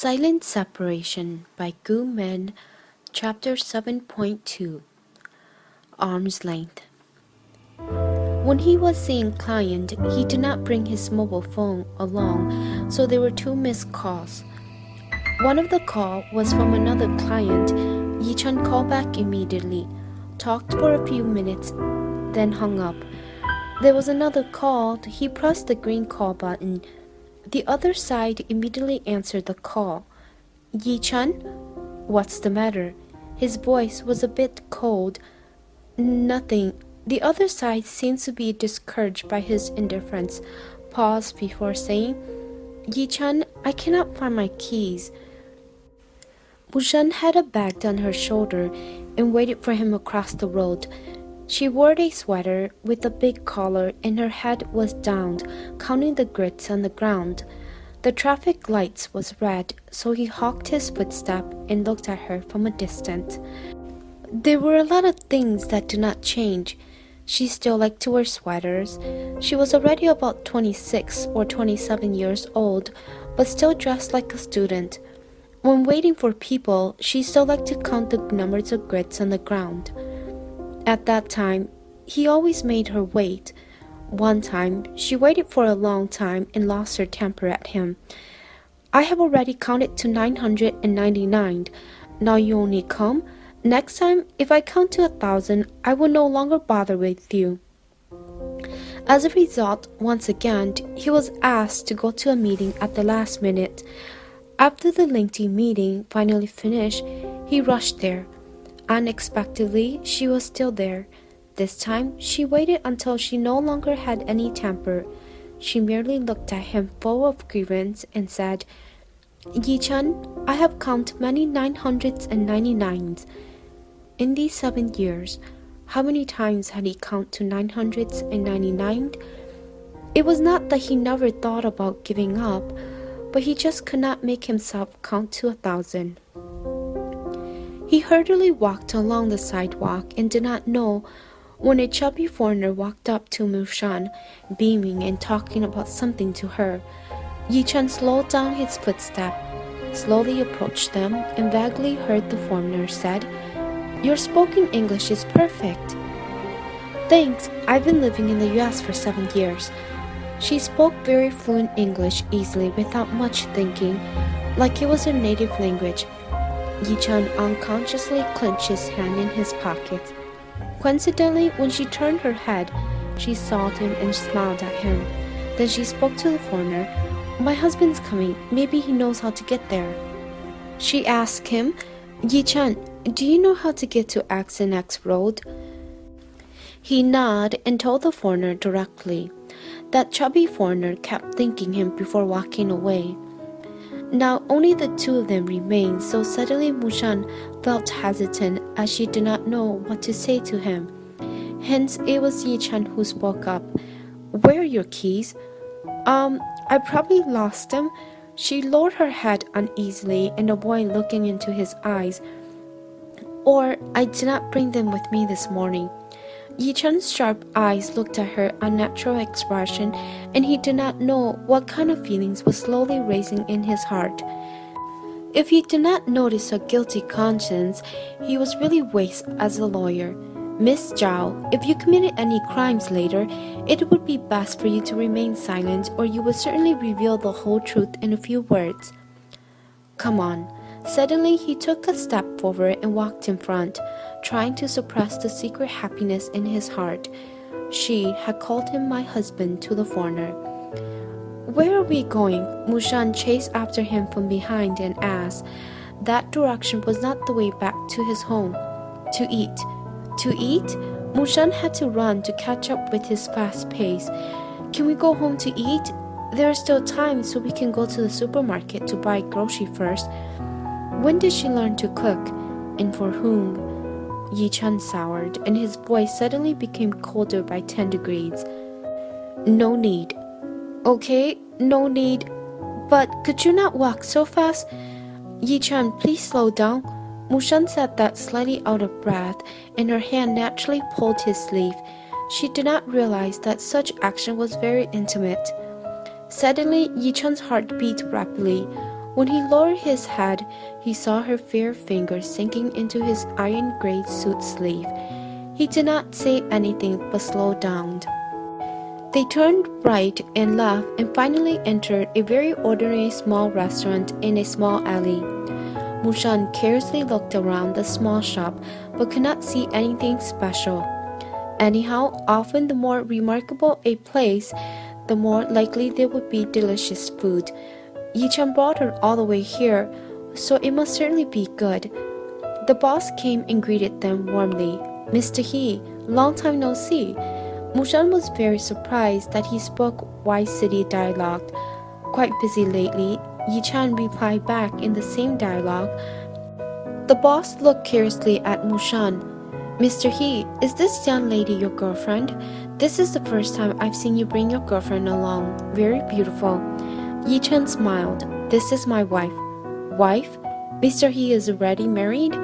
Silent Separation by Guman, Chapter 7.2 Arm's Length. When he was seeing client, he did not bring his mobile phone along, so there were 2 missed calls. One of the call was from another client. Yichen called back immediately, talked for a few minutes, then hung up. There was another call. He pressed the green call button. The other side immediately answered the call. Yichen? What's the matter? His voice was a bit cold. Nothing. The other side seemed to be discouraged by his indifference. Paused before saying, Yichen, I cannot find my keys. Mosheng had a bag on her shoulder and waited for him across the road. She wore a sweater with a big collar and her head was down, counting the grits on the ground. The traffic lights was red, so he hawked his footstep and looked at her from a distance. There were a lot of things that did not change. She still liked to wear sweaters. She was already about 26 or 27 years old, but still dressed like a student. When waiting for people, she still liked to count the numbers of grits on the ground. At that time, he always made her wait. One time, she waited for a long time and lost her temper at him. I have already counted to 999. Now you only come? Next time, if I count to 1,000, I will no longer bother with you. As a result, once again, he was asked to go to a meeting at the last minute. After the lengthy meeting finally finished, he rushed there. Unexpectedly, she was still there. This time, she waited until she no longer had any temper. She merely looked at him full of grievance and said, Yichen, I have counted many 999s. In these 7 years, how many times had he counted to 999? It was not that he never thought about giving up, but he just could not make himself count to 1,000. He hurriedly walked along the sidewalk and did not know when a chubby foreigner walked up to Mosheng, beaming and talking about something to her. Yichen slowed down his footstep, slowly approached them, and vaguely heard the foreigner said, Your spoken English is perfect. Thanks, I've been living in the US for 7 years. She spoke very fluent English easily without much thinking, like it was her native language. Yichen unconsciously clenched his hand in his pocket. Coincidentally, when she turned her head, she saw him and smiled at him. Then she spoke to the foreigner. My husband's coming. Maybe he knows how to get there. She asked him, Yichen, do you know how to get to X and X Road? He nodded and told the foreigner directly. That chubby foreigner kept thanking him before walking away. Now only the 2 of them remained, so suddenly Mosheng felt hesitant as she did not know what to say to him. Hence it was Yichen who spoke up. Where are your keys? I probably lost them. She lowered her head uneasily and avoided looking into his eyes. Or I did not bring them with me this morning. Yichen's sharp eyes looked at her unnatural expression, and he did not know what kind of feelings was slowly raising in his heart. If he did not notice a guilty conscience, he was really waste as a lawyer. Miss Zhao, if you committed any crimes later, it would be best for you to remain silent, or you would certainly reveal the whole truth in a few words. Come on. Suddenly, he took a step forward and walked in front, trying to suppress the secret happiness in his heart. She had called him my husband to the foreigner. Where are we going? Mosheng chased after him from behind and asked. That direction was not the way back to his home. To eat. To eat? Mosheng had to run to catch up with his fast pace. Can we go home to eat? There is still time, so we can go to the supermarket to buy groceries first. When did she learn to cook? And for whom? Yichen soured, and his voice suddenly became colder by 10 degrees. No need. Okay, no need. But could you not walk so fast? Yichen, please slow down. Mosheng said that slightly out of breath, and her hand naturally pulled his sleeve. She did not realize that such action was very intimate. Suddenly, Yichen's heart beat rapidly. When he lowered his head, he saw her fair fingers sinking into his iron-gray suit sleeve. He did not say anything but slowed down. They turned right and left and finally entered a very ordinary small restaurant in a small alley. Mosheng carelessly looked around the small shop but could not see anything special. Anyhow, often the more remarkable a place, the more likely there would be delicious food. Yichen brought her all the way here, so it must certainly be good. The boss came and greeted them warmly. "Mr. He, long time no see." Mosheng was very surprised that he spoke Wise City dialogue. "Quite busy lately," Yichen replied back in the same dialogue. The boss looked curiously at Mosheng. "Mr. He, is this young lady your girlfriend? This is the first time I've seen you bring your girlfriend along. Very beautiful." Yichen smiled. "This is my wife." "Wife? Mr. He is already married?"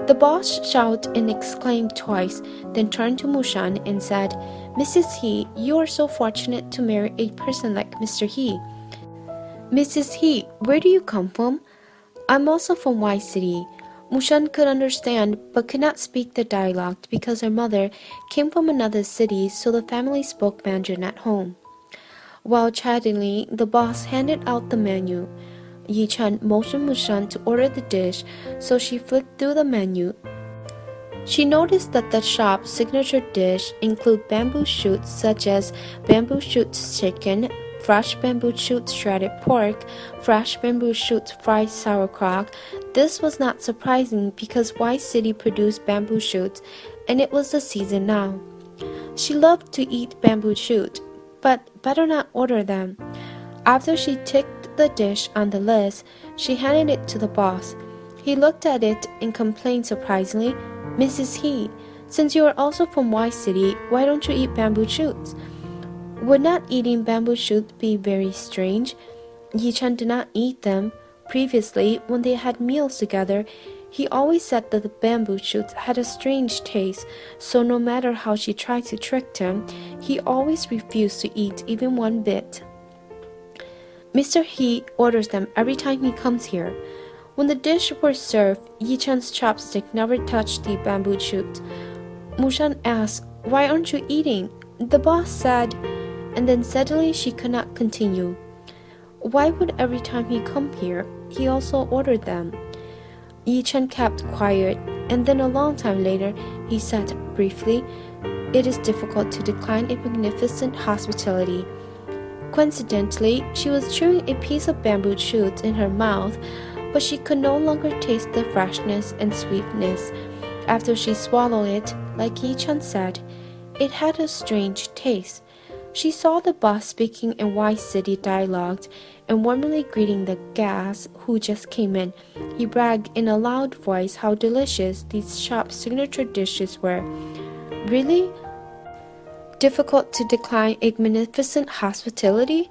The boss shouted and exclaimed twice, then turned to Mosheng and said, "Mrs. He, you are so fortunate to marry a person like Mr. He." "Mrs. He, where do you come from?" "I'm also from Wise City." Mosheng could understand but could not speak the dialect because her mother came from another city, so the family spoke Mandarin at home. While chattingly, the boss handed out the menu. Yichen motioned Mosheng to order the dish, so she flipped through the menu. She noticed that the shop's signature dish include bamboo shoots such as bamboo shoots chicken, fresh bamboo shoots shredded pork, fresh bamboo shoots fried sauerkraut. This was not surprising because Wise City produced bamboo shoots, and it was the season now. She loved to eat bamboo shoots, but better not order them. After she ticked the dish on the list, she handed it to the boss. He looked at it and complained surprisingly, "Mrs. He, since you are also from Wise City, why don't you eat bamboo shoots?" Would not eating bamboo shoots be very strange? Yichen did not eat them. Previously, when they had meals together, he always said that the bamboo shoots had a strange taste, so no matter how she tried to trick him, he always refused to eat even one bit. Mr. He orders them every time he comes here. When the dish was served, Yichen's chopstick never touched the bamboo shoot. Mosheng asked, "Why aren't you eating?" The boss said, and then suddenly she could not continue. Why would every time he come here, he also ordered them? Yichen kept quiet, and then a long time later, he said briefly, "It is difficult to decline a magnificent hospitality." Coincidentally, she was chewing a piece of bamboo shoot in her mouth, but she could no longer taste the freshness and sweetness. After she swallowed it, like Yichen said, it had a strange taste. She saw the boss speaking in Wise City dialect and warmly greeting the guests who just came in. He bragged in a loud voice how delicious these shop's signature dishes were. Really? Difficult to decline a magnificent hospitality?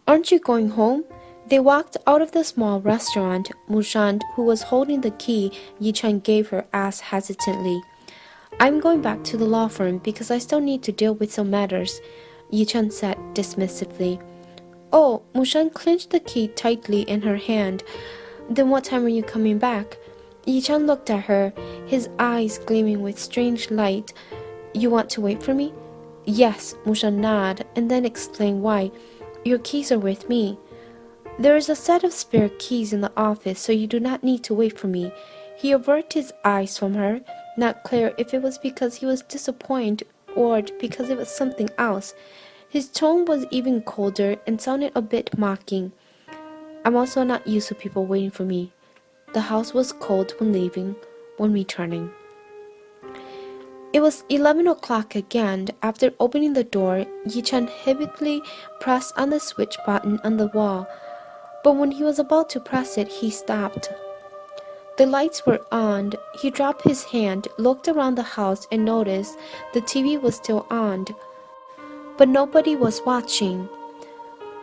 "Aren't you going home?" They walked out of the small restaurant. Mosheng, who was holding the key Yichen gave her, asked hesitantly, "I'm going back to the law firm because I still need to deal with some matters," Yichen said dismissively. "Oh," Mosheng clenched the key tightly in her hand. "Then what time are you coming back?" Yichen looked at her, his eyes gleaming with strange light. "You want to wait for me?" "Yes," Mosheng nodded, and then explained why. "Your keys are with me. There is a set of spare keys in the office, so you do not need to wait for me." He averted his eyes from her, not clear if it was because he was disappointed or because it was something else. His tone was even colder and sounded a bit mocking. "I'm also not used to people waiting for me." The house was cold when leaving, when returning. It was 11 o'clock again. After opening the door, Yichen hurriedly pressed on the switch button on the wall, but when he was about to press it, he stopped. The lights were on. He dropped his hand, looked around the house, and noticed the TV was still on, but nobody was watching.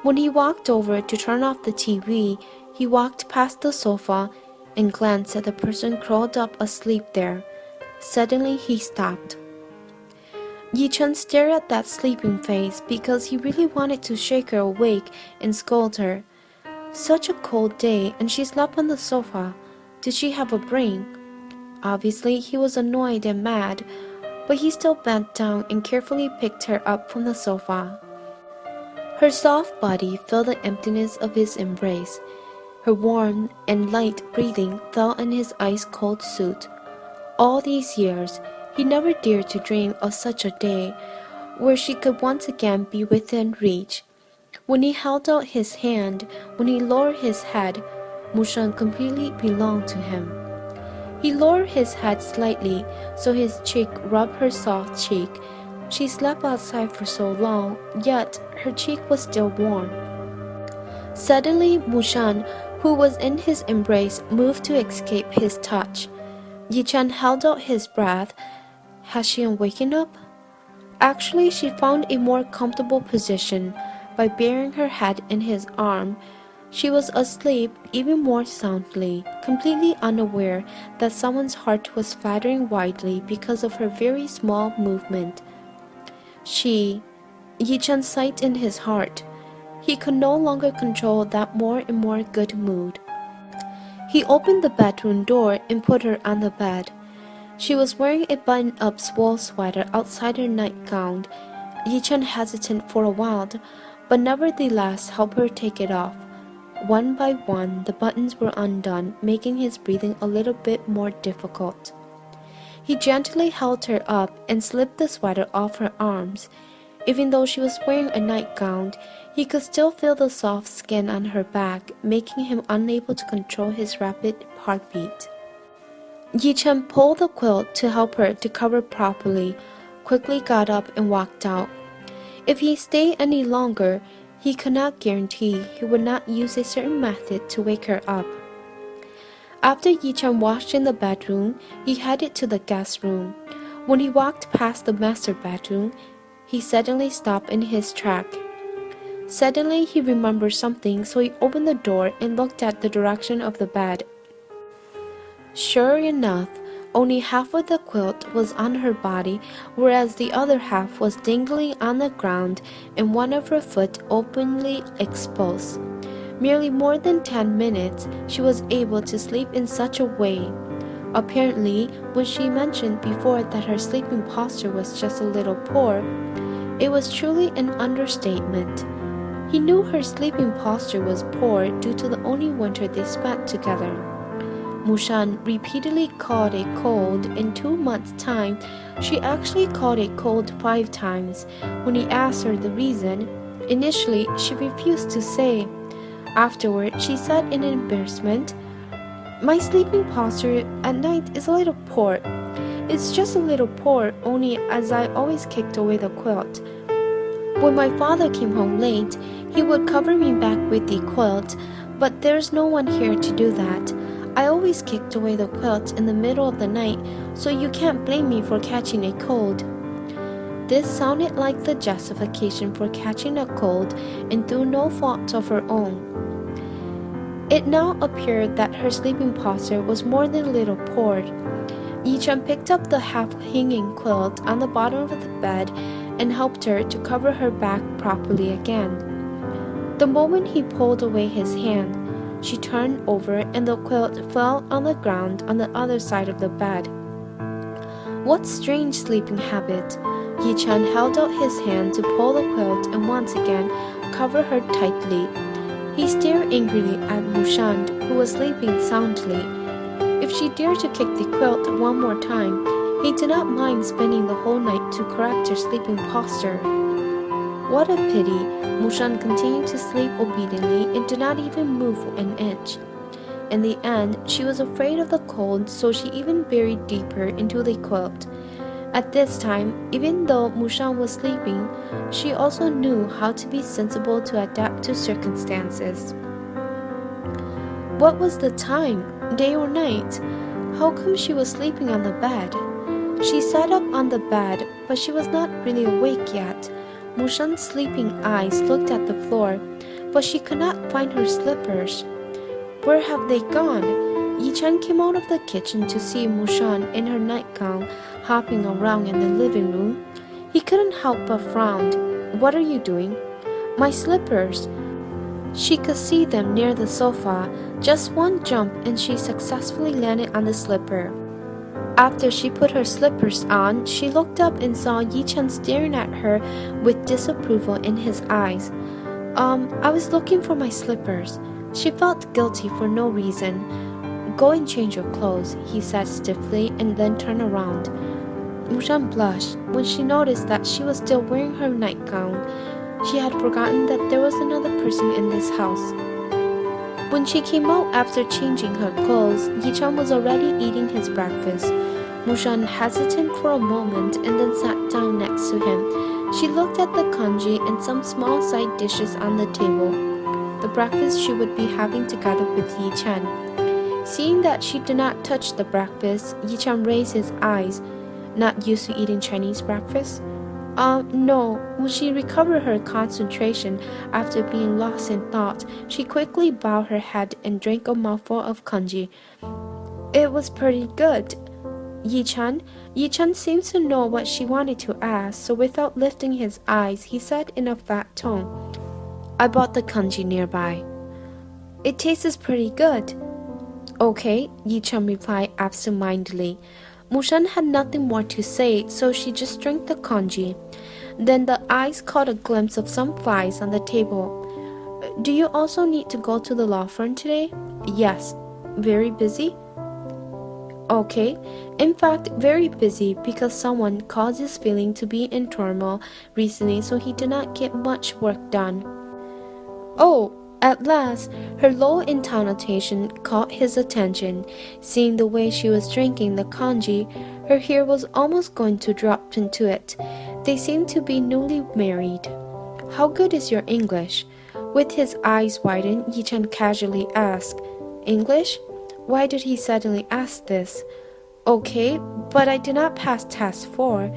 When he walked over to turn off the TV, he walked past the sofa and glanced at the person curled up asleep there. Suddenly, he stopped. Yichen stared at that sleeping face because he really wanted to shake her awake and scold her. Such a cold day, and she slept on the sofa. Did she have a brain? Obviously, he was annoyed and mad, but he still bent down and carefully picked her up from the sofa. Her soft body filled the emptiness of his embrace. Her warm and light breathing fell in his ice-cold suit. All these years, he never dared to dream of such a day, where she could once again be within reach. When he held out his hand, when he lowered his head, Mosheng completely belonged to him. He lowered his head slightly so his cheek rubbed her soft cheek. She slept outside for so long, yet her cheek was still warm. Suddenly, Mosheng, who was in his embrace, moved to escape his touch. Yichen held out his breath. Has she waken up? Actually, she found a more comfortable position by burying her head in his arm. She was asleep even more soundly, completely unaware that someone's heart was fluttering wildly because of her very small movement. Yichen sighed in his heart. He could no longer control that more and more good mood. He opened the bedroom door and put her on the bed. She was wearing a button-up wool sweater outside her nightgown. Yichen hesitated for a while, but nevertheless helped her take it off. One by one, the buttons were undone, making his breathing a little bit more difficult. He gently held her up and slipped the sweater off her arms. Even though she was wearing a nightgown, he could still feel the soft skin on her back, making him unable to control his rapid heartbeat. Yichen pulled the quilt to help her to cover properly, quickly got up and walked out. If he stayed any longer, he could not guarantee he would not use a certain method to wake her up. After Yichen washed in the bedroom, he headed to the guest room. When he walked past the master bedroom, he suddenly stopped in his track. Suddenly, he remembered something, so he opened the door and looked at the direction of the bed. Sure enough, only half of the quilt was on her body, whereas the other half was dangling on the ground and one of her foot openly exposed. Merely more than 10 minutes, she was able to sleep in such a way. Apparently, when she mentioned before that her sleeping posture was just a little poor, it was truly an understatement. He knew her sleeping posture was poor due to the only winter they spent together. Mosheng repeatedly caught a cold. In 2 months' time, she actually caught a cold 5 times. When he asked her the reason, initially she refused to say. Afterward, she said in embarrassment, "My sleeping posture at night is a little poor. It's just a little poor, only as I always kicked away the quilt. When my father came home late, he would cover me back with the quilt, but there's no one here to do that. I always kicked away the quilt in the middle of the night, so you can't blame me for catching a cold." This sounded like the justification for catching a cold and through no fault of her own. It now appeared that her sleeping posture was more than a little poor. Yichen picked up the half-hanging quilt on the bottom of the bed and helped her to cover her back properly again. The moment he pulled away his hand, she turned over and the quilt fell on the ground on the other side of the bed. What strange sleeping habit! Yichen held out his hand to pull the quilt and once again cover her tightly. He stared angrily at Mosheng, who was sleeping soundly. If she dared to kick the quilt one more time, he did not mind spending the whole night to correct her sleeping posture. What a pity! Mosheng continued to sleep obediently and did not even move an inch. In the end, she was afraid of the cold, so she even buried deeper into the quilt. At this time, even though Mosheng was sleeping, she also knew how to be sensible to adapt to circumstances. What was the time, day or night? How come she was sleeping on the bed? She sat up on the bed, but she was not really awake yet. Mosheng's sleeping eyes looked at the floor, but she could not find her slippers. Where have they gone? Yichen came out of the kitchen to see Mosheng in her nightgown hopping around in the living room. He couldn't help but frown. "What are you doing?" "My slippers." She could see them near the sofa. Just one jump and she successfully landed on the slipper. After she put her slippers on, she looked up and saw Yichen staring at her with disapproval in his eyes. I was looking for my slippers. She felt guilty for no reason. Go and change your clothes, he said stiffly, and then turned around. Mushan blushed when she noticed that she was still wearing her nightgown. She had forgotten that there was another person in this house. When she came out after changing her clothes, Yichen was already eating his breakfast. Mushan hesitated for a moment and then sat down next to him. She looked at the congee and some small side dishes on the table, the breakfast she would be having together with Yichen. Seeing that she did not touch the breakfast, Yichen raised his eyes. Not used to eating Chinese breakfast? No. When she recovered her concentration after being lost in thought, she quickly bowed her head and drank a mouthful of congee. It was pretty good. Yichen seemed to know what she wanted to ask, so without lifting his eyes, he said in a flat tone, I bought the congee nearby. It tastes pretty good. Okay, Yichen replied absent-mindedly. Mushan had nothing more to say, so she just drank the congee. Then the eyes caught a glimpse of some flies on the table. Do you also need to go to the law firm today? Yes. Very busy? Okay. In fact, very busy because someone caused his feeling to be in turmoil recently, so he did not get much work done. Oh, at last, her low intonation caught his attention. Seeing the way she was drinking the congee, her hair was almost going to drop into it. They seemed to be newly married. How good is your English? With his eyes widened, Yichen casually asked, English? Why did he suddenly ask this? Okay, but I did not pass Task 4.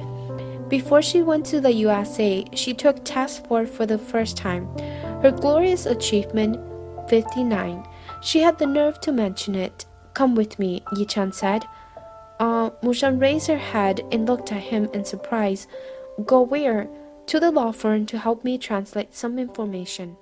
Before she went to the USA, she took Task 4 for the first time. Her glorious achievement, 59. She had the nerve to mention it. Come with me, Yichen said. Mushan raised her head and looked at him in surprise. Go where? To the law firm to help me translate some information.